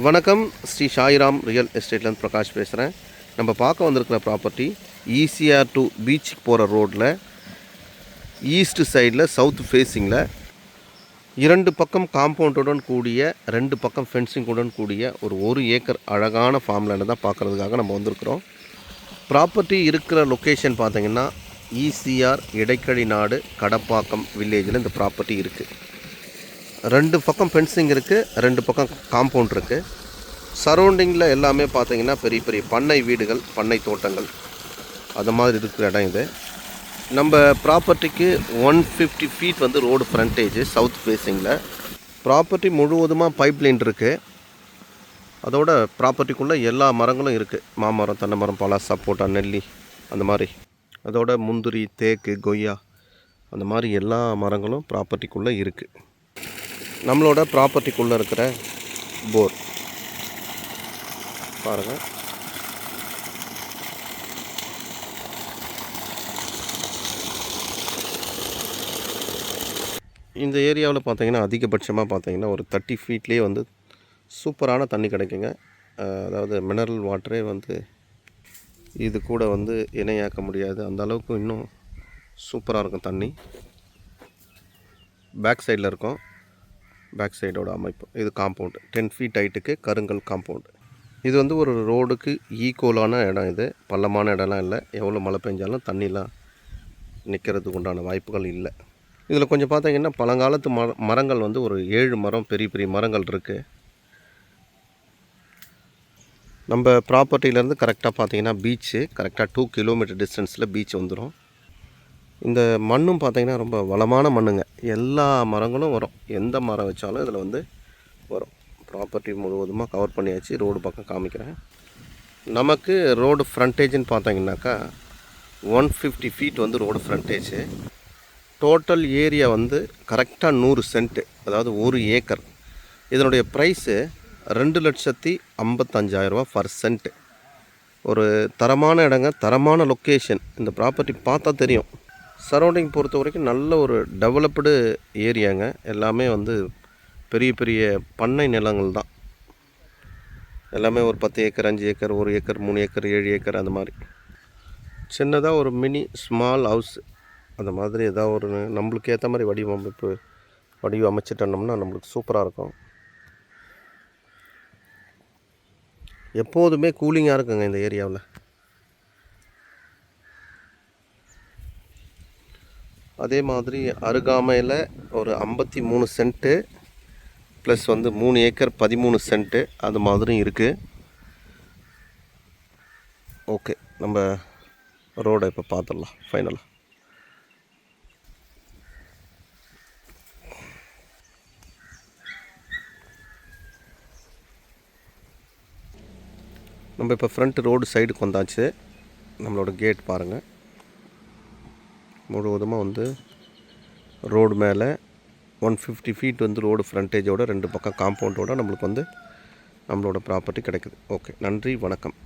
வணக்கம். ஸ்ரீ சாய்ராம் ரியல் எஸ்டேட்லேருந்து பிரகாஷ் பேசுகிறேன். நம்ம பார்க்க வந்திருக்கிற ப்ராப்பர்ட்டி ஈசிஆர் டு பீச்சுக்கு போகிற ரோட்டில் ஈஸ்ட் சைடில் சவுத் ஃபேஸிங்கில் 2 பக்கம் காம்பவுண்டுடன் கூடிய 2 பக்கம் ஃபென்சிங்குடன் கூடிய ஒரு ஏக்கர் அழகான ஃபார்ம் லேண்டை தான் பார்க்குறதுக்காக நம்ம வந்திருக்கிறோம். ப்ராப்பர்ட்டி இருக்கிற லொக்கேஷன் பார்த்திங்கன்னா ஈசிஆர் இடைக்கழி நாடு கடப்பாக்கம் வில்லேஜில் இந்த ப்ராப்பர்ட்டி இருக்குது. 2 பக்கம் ஃபென்சிங் இருக்குது, 2 பக்கம் காம்பவுண்ட் இருக்குது. சரௌண்டிங்கில் எல்லாமே பார்த்திங்கன்னா பெரிய பெரிய பண்ணை வீடுகள், பண்ணை தோட்டங்கள் அது மாதிரி இருக்கிற இடம் இது. நம்ம ப்ராப்பர்ட்டிக்கு 150 ஃபீட் வந்து ரோடு ஃப்ரண்டேஜ் சவுத் ஃபேஸிங்கில். ப்ராப்பர்ட்டி முழுவதுமாக பைப் லைன் இருக்குது. அதோட ப்ராப்பர்ட்டிக்குள்ளே எல்லா மரங்களும் இருக்குது. மாமரம், தென்னை மரம், பலா, சப்போட்டா, நெல்லி அந்த மாதிரி. அதோட முந்திரி, தேக்கு, கொய்யா அந்த மாதிரி எல்லா மரங்களும் ப்ராப்பர்ட்டிக்குள்ளே இருக்குது. நம்மளோட ப்ராப்பர்ட்டிக்குள்ளே இருக்கிற போர் பாருங்கள். இந்த ஏரியாவில் பார்த்தீங்கன்னா அதிகபட்சமாக பார்த்தீங்கன்னா ஒரு 30 ஃபீட்லேயே வந்து சூப்பரான தண்ணி கிடைக்குங்க. அதாவது மினரல் வாட்டரே வந்து இது கூட வந்து இணையாக்க முடியாது. அந்த அளவுக்கு இன்னும் சூப்பராக இருக்கும் தண்ணி. பேக் சைடில் இருக்கும். பேக் சைடோட அமைப்பு இது காம்பவுண்டு 10 ஃபீட் ஹைட்டுக்கு கருங்கல் காம்பவுண்டு. இது வந்து ஒரு ரோடுக்கு ஈக்குவலான இடம். இது பள்ளமான இடம்லாம் இல்லை. எவ்வளோ மழை பெஞ்சாலும் தண்ணிலாம் நிற்கிறதுக்கு உண்டான வாய்ப்புகள் இல்லை. இதில் கொஞ்சம் பார்த்தீங்கன்னா பழங்காலத்து மரங்கள் வந்து ஒரு 7 மரம் பெரிய பெரிய மரங்கள் இருக்குது. நம்ம ப்ராப்பர்ட்டியிலேருந்து கரெக்டாக பார்த்தீங்கன்னா பீச்சு கரெக்டாக 2 கிலோமீட்டர் டிஸ்டன்ஸில் பீச் வந்துடும். இந்த மண்ணும் பார்த்திங்கன்னா ரொம்ப வளமான மண்ணுங்க. எல்லா மரங்களும் வரும். எந்த மரம் வச்சாலும் இதில் வந்து வரும். ப்ராப்பர்ட்டி முழுவதுமாக கவர் பண்ணியாச்சு. ரோடு பக்கம் காமிக்கிறேன். நமக்கு ரோடு ஃப்ரண்டேஜ்னு பார்த்தீங்கன்னாக்கா 150 ஃபீட் வந்து ரோடு ஃப்ரண்டேஜு. டோட்டல் ஏரியா வந்து கரெக்டாக 100 சென்ட்டு, அதாவது 1 ஏக்கர். இதனுடைய ப்ரைஸு 2,55,000 பர் சென்ட்டு. ஒரு தரமான இடங்க, தரமான லொக்கேஷன். இந்த ப்ராப்பர்ட்டி பார்த்தா தெரியும். சரௌண்டிங் பொறுத்த வரைக்கும் நல்ல ஒரு டெவலப்டு ஏரியாங்க. எல்லாமே வந்து பெரிய பெரிய பண்ணை நிலங்கள் தான். எல்லாமே ஒரு 10 acre, 5 acre, 1 acre, 3 acre, 7 acre அந்த மாதிரி. சின்னதாக ஒரு மினி ஸ்மால் ஹவுஸ் அந்த மாதிரி ஏதாவது ஒரு நம்மளுக்கு ஏற்ற மாதிரி வடிவமைச்சிட்டோம்னா நம்மளுக்கு சூப்பராக இருக்கும். எப்போதுமே கூலிங்காக இருக்குங்க இந்த ஏரியாவில். அதே மாதிரி அருகாமையில் ஒரு 53 சென்ட்டு ப்ளஸ் வந்து 3 ஏக்கர் 13 சென்ட்டு அது மாதிரியும் இருக்குது. ஓகே, நம்ம ரோடை இப்போ பார்த்துடலாம் ஃபைனலாக. நம்ம இப்போ ஃப்ரண்ட் ரோடு சைடுக்கு வந்தாச்சு. நம்மளோட கேட் பாருங்கள். முழுவதுமாக வந்து ரோடு மேலே 150 ஃபீட் வந்து ரோடு ஃப்ரண்டேஜோட 2 பக்கம் காம்பவுண்டோடு நம்மளுக்கு வந்து நம்மளோட ப்ராப்பர்ட்டி கிடைக்குது. ஓகே, நன்றி, வணக்கம்.